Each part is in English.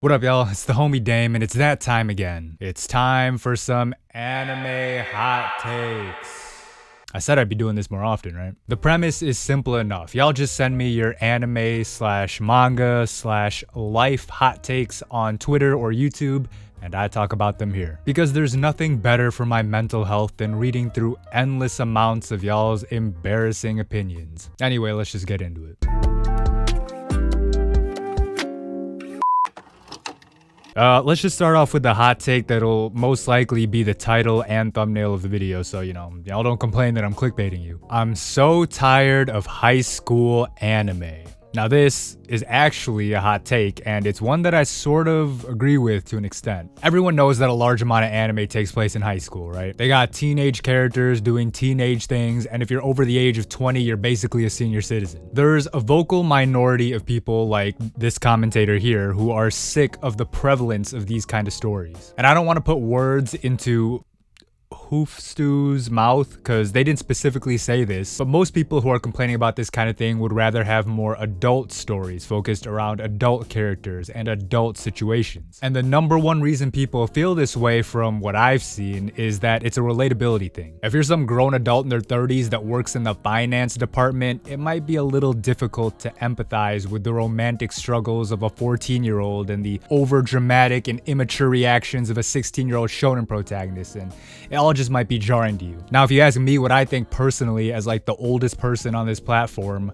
What up, y'all? It's the homie Dame, and it's that time again. It's time for some anime hot takes. I said I'd be doing this more often, right? The premise is simple enough. Y'all just send me your anime slash manga slash life hot takes on Twitter or YouTube, and I talk about them here. Because there's nothing better for my mental health than reading through endless amounts of y'all's embarrassing opinions. Anyway, let's just get into it. Let's just start off with the hot take that'll most likely be the title and thumbnail of the video, so y'all don't complain that I'm clickbaiting you. I'm so tired of high school anime. Now this is actually a hot take, and it's one that I sort of agree with to an extent. Everyone knows that a large amount of anime takes place in high school, right? They got teenage characters doing teenage things, and if you're over the age of 20, you're basically a senior citizen. There's a vocal minority of people like this commentator here who are sick of the prevalence of these kind of stories. And I don't want to put words into Hoofstew's mouth because they didn't specifically say this, but most people who are complaining about this kind of thing would rather have more adult stories focused around adult characters and adult situations. And the number one reason people feel this way, from what I've seen, is that it's a relatability thing. If you're some grown adult in their 30s that works in the finance department, it might be a little difficult to empathize with the romantic struggles of a 14-year-old and the over-dramatic and immature reactions of a 16-year-old shonen protagonist, and it all just might be jarring to you. Now, if you ask me what I think personally as like the oldest person on this platform,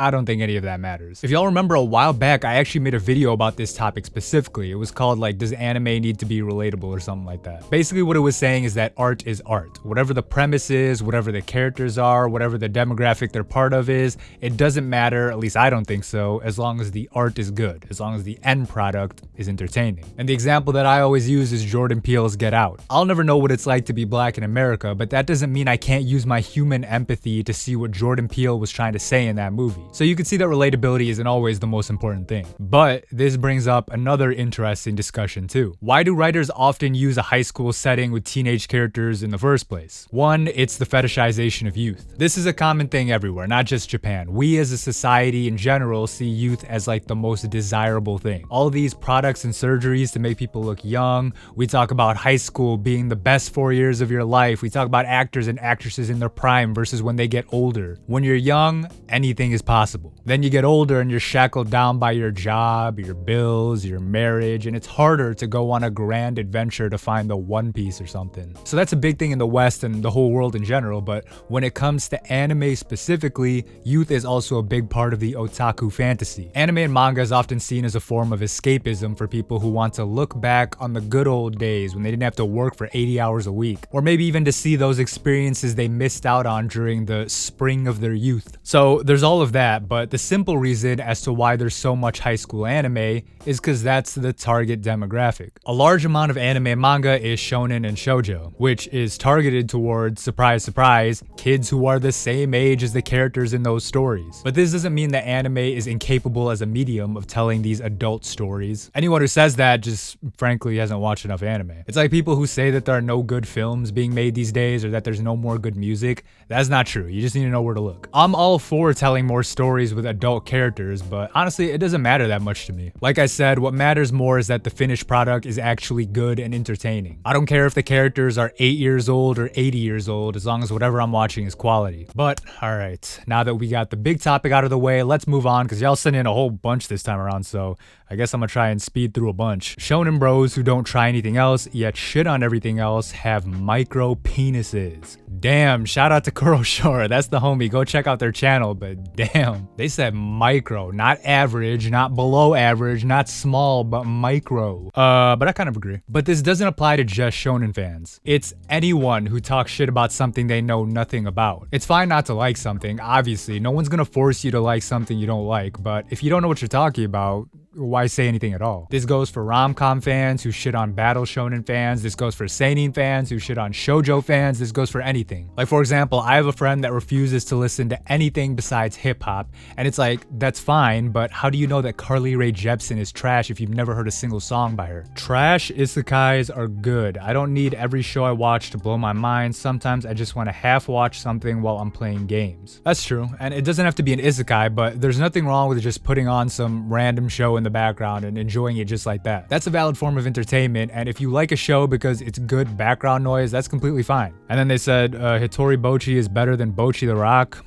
I don't think any of that matters. If y'all remember, a while back, I actually made a video about this topic specifically. It was called like, does anime need to be relatable or something like that? Basically what it was saying is that art is art. Whatever the premise is, whatever the characters are, whatever the demographic they're part of is, it doesn't matter, at least I don't think so, as long as the art is good, as long as the end product is entertaining. And the example that I always use is Jordan Peele's Get Out. I'll never know what it's like to be black in America, but that doesn't mean I can't use my human empathy to see what Jordan Peele was trying to say in that movie. So you can see that relatability isn't always the most important thing. But this brings up another interesting discussion too. Why do writers often use a high school setting with teenage characters in the first place? One, it's the fetishization of youth. This is a common thing everywhere, not just Japan. We as a society in general see youth as like the most desirable thing. All these products and surgeries to make people look young. We talk about high school being the best 4 years of your life. We talk about actors and actresses in their prime versus when they get older. When you're young, anything is possible. Then you get older and you're shackled down by your job, your bills, your marriage, and it's harder to go on a grand adventure to find the One Piece or something. So that's a big thing in the West and the whole world in general, but when it comes to anime specifically, youth is also a big part of the otaku fantasy. Anime and manga is often seen as a form of escapism for people who want to look back on the good old days when they didn't have to work for 80 hours a week, or maybe even to see those experiences they missed out on during the spring of their youth. So there's all of that, but the simple reason as to why there's so much high school anime is because that's the target demographic. A large amount of anime and manga is shonen and shoujo, which is targeted towards, surprise surprise, kids who are the same age as the characters in those stories. But this doesn't mean that anime is incapable as a medium of telling these adult stories. Anyone who says that just frankly hasn't watched enough anime. It's like people who say that there are no good films being made these days or that there's no more good music. That's not true. You just need to know where to look. I'm all for telling more stories with adult characters, but honestly, it doesn't matter that much to me. Like I said, what matters more is that the finished product is actually good and entertaining. I don't care if the characters are 8 years old or 80 years old, as long as whatever I'm watching is quality. But alright, now that we got the big topic out of the way, let's move on, because y'all sent in a whole bunch this time around, so I guess I'm gonna try and speed through a bunch. Shonen bros who don't try anything else, yet shit on everything else, have micro penises. Damn, shout out to Kuroshore, that's the homie, go check out their channel, but damn, they said micro, not average, not below average, not small, but micro. But I kind of agree. But this doesn't apply to just shonen fans. It's anyone who talks shit about something they know nothing about. It's fine not to like something, obviously, no one's gonna force you to like something you don't like, but if you don't know what you're talking about, why say anything at all? This goes for rom-com fans who shit on battle shonen fans. This goes for seinen fans who shit on shoujo fans. This goes for anything. Like, for example, I have a friend that refuses to listen to anything besides hip-hop, and it's like, that's fine, but how do you know that Carly Rae Jepsen is trash if you've never heard a single song by her? Trash isekais are good. I don't need every show I watch to blow my mind. Sometimes I just want to half-watch something while I'm playing games. That's true, and it doesn't have to be an isekai, but there's nothing wrong with just putting on some random show in the the background and enjoying it just like that. That's a valid form of entertainment, and if you like a show because it's good background noise, that's completely fine. And then they said Hitori Bochi is better than Bochi the Rock.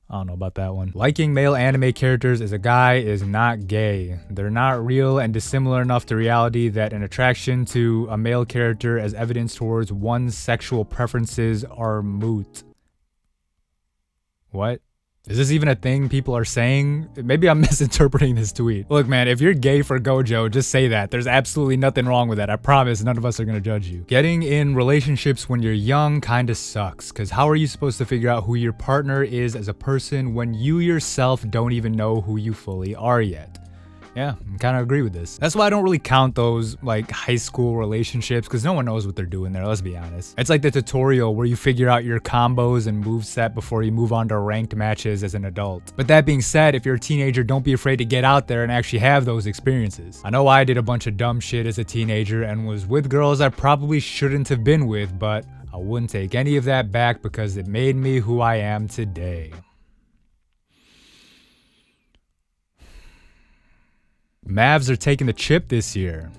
I don't know about that one. Liking male anime characters as a guy is not gay. They're not real and dissimilar enough to reality that an attraction to a male character as evidence towards one's sexual preferences are moot. What? Is this even a thing people are saying? Maybe I'm misinterpreting this tweet. Look, man, if you're gay for Gojo, just say that. There's absolutely nothing wrong with that. I promise none of us are gonna judge you. Getting in relationships when you're young kinda sucks, because how are you supposed to figure out who your partner is as a person when you yourself don't even know who you fully are yet? Yeah, I kind of agree with this. That's why I don't really count those like high school relationships, because no one knows what they're doing there, let's be honest. It's like the tutorial where you figure out your combos and moveset before you move on to ranked matches as an adult. But that being said, if you're a teenager, don't be afraid to get out there and actually have those experiences. I know I did a bunch of dumb shit as a teenager and was with girls I probably shouldn't have been with, but I wouldn't take any of that back because it made me who I am today. Mavs are taking the chip this year.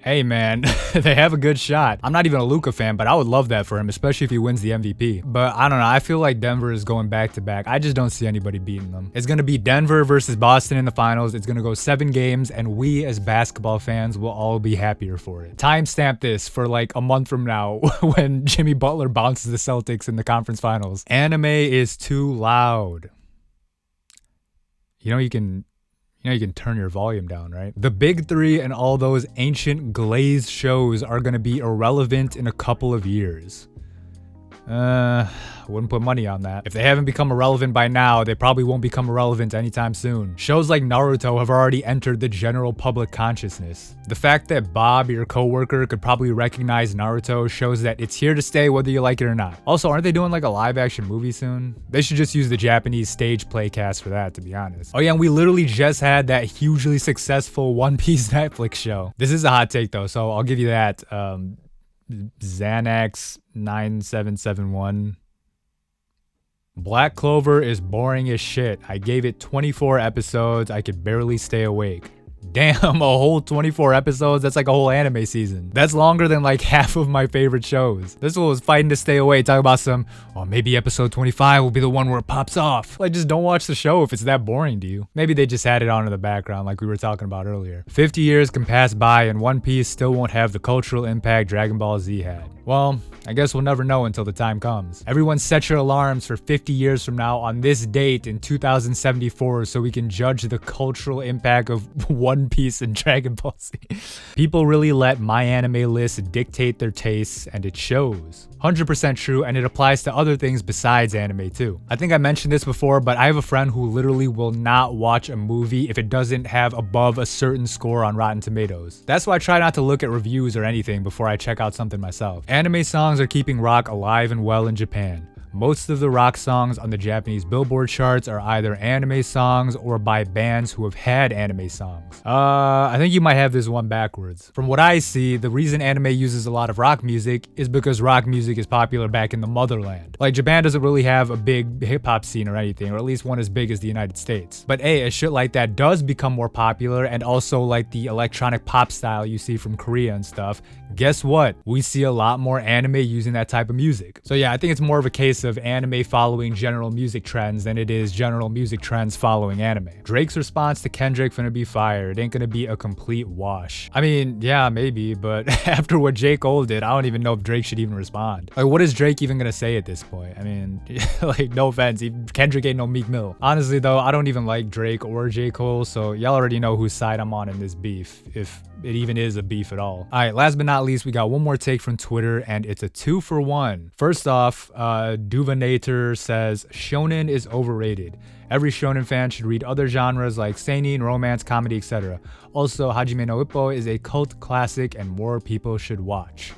Hey man, they have a good shot. I'm not even a Luka fan, but I would love that for him, especially if he wins the MVP. But I don't know, I feel like Denver is going back to back. I just don't see anybody beating them. It's gonna be Denver versus Boston in the finals. It's gonna go 7 games, and we as basketball fans will all be happier for it. Timestamp this for like a month from now when Jimmy Butler bounces the Celtics in the conference finals. Anime is too loud. You know you can turn your volume down, right? The big three and all those ancient glazed shows are gonna be irrelevant in a couple of years. Wouldn't put money on that. If they haven't become irrelevant by now, they probably won't become irrelevant anytime soon. Shows like Naruto have already entered the general public consciousness. The fact that Bob, your coworker, could probably recognize Naruto shows that it's here to stay whether you like it or not. Also, aren't they doing like a live action movie soon? They should just use the Japanese stage play cast for that, to be honest. Oh yeah, and we literally just had that hugely successful One Piece Netflix show. This is a hot take though, so I'll give you that. Xanax 9771. Black Clover is boring as shit. I gave it 24 episodes. I could barely stay awake. Damn, a whole 24 episodes? That's like a whole anime season. That's longer than like half of my favorite shows. This one was fighting to stay awake, talking about some, oh, maybe episode 25 will be the one where it pops off. Like, just don't watch the show if it's that boring to you. Maybe they just had it on in the background like we were talking about earlier. 50 years can pass by and One Piece still won't have the cultural impact Dragon Ball Z had. Well, I guess we'll never know until the time comes. Everyone set your alarms for 50 years from now on this date in 2074 so we can judge the cultural impact of One Piece and Dragon Ball Z. People really let my anime list dictate their tastes, and it shows. 100% true, and it applies to other things besides anime too. I think I mentioned this before, but I have a friend who literally will not watch a movie if it doesn't have above a certain score on Rotten Tomatoes. That's why I try not to look at reviews or anything before I check out something myself. Anime songs are keeping rock alive and well in Japan. Most of the rock songs on the Japanese Billboard charts are either anime songs or by bands who have had anime songs. I think you might have this one backwards. From what I see, the reason anime uses a lot of rock music is because rock music is popular back in the motherland. Like, Japan doesn't really have a big hip-hop scene or anything, or at least one as big as the United States. But as shit like that does become more popular, and also like the electronic pop style you see from Korea and stuff, guess what? We see a lot more anime using that type of music. So yeah, I think it's more of a case of anime following general music trends than it is general music trends following anime. Drake's response to Kendrick finna be fire. It ain't gonna be a complete wash. I mean, yeah, maybe, but after what J. Cole did, I don't even know if Drake should even respond. Like, what is Drake even gonna say at this point? I mean, like, no offense, Kendrick ain't no Meek Mill. Honestly though, I don't even like Drake or J. Cole, so y'all already know whose side I'm on in this beef, if it even is a beef at all. Alright, last but not least, we got one more take from Twitter, and it's a 2-for-1. First off, Duvanator says, shonen is overrated. Every shonen fan should read other genres like seinen, romance, comedy, etc. Also, Hajime no Ippo is a cult classic and more people should watch.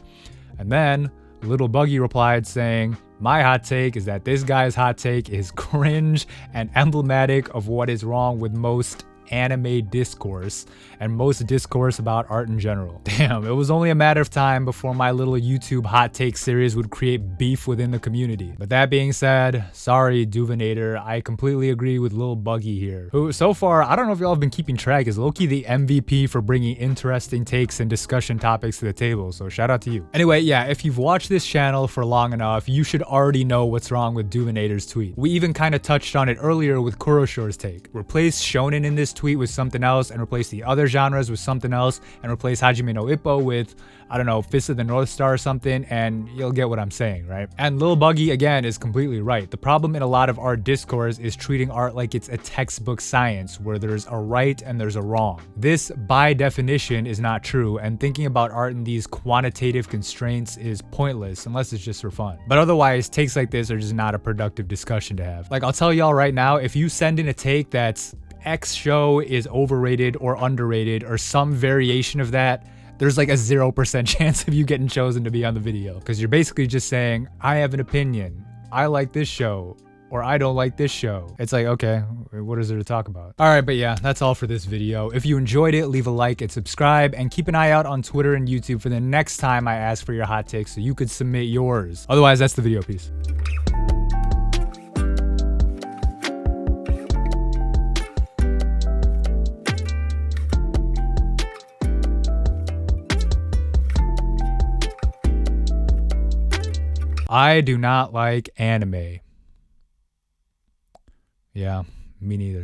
And then, Little Buggy replied saying, my hot take is that this guy's hot take is cringe and emblematic of what is wrong with most anime discourse and most discourse about art in general. Damn, it was only a matter of time before my little YouTube hot take series would create beef within the community. But that being said, sorry Duvinator, I completely agree with Lil Buggy here, who so far, I don't know if y'all have been keeping track, is low-key the MVP for bringing interesting takes and discussion topics to the table, so shout out to you. Anyway, yeah, if you've watched this channel for long enough, you should already know what's wrong with Duvinator's tweet. We even kind of touched on it earlier with Kurosho's take. Replace shonen in this tweet with something else, and replace the other genres with something else, and replace Hajime no Ippo with, I don't know, Fist of the North Star or something, and you'll get what I'm saying, right? And Lil Buggy, again, is completely right. The problem in a lot of art discourse is treating art like it's a textbook science, where there's a right and there's a wrong. This, by definition, is not true, and thinking about art in these quantitative constraints is pointless, unless it's just for fun. But otherwise, takes like this are just not a productive discussion to have. Like, I'll tell y'all right now, if you send in a take that's X show is overrated or underrated, or some variation of that, there's like a 0% chance of you getting chosen to be on the video. Because you're basically just saying, I have an opinion, I like this show, or I don't like this show. It's like, okay, what is there to talk about? All right, but yeah, that's all for this video. If you enjoyed it, leave a like and subscribe, and keep an eye out on Twitter and YouTube for the next time I ask for your hot takes so you could submit yours. Otherwise, that's the video. Peace. I do not like anime. Yeah, me neither.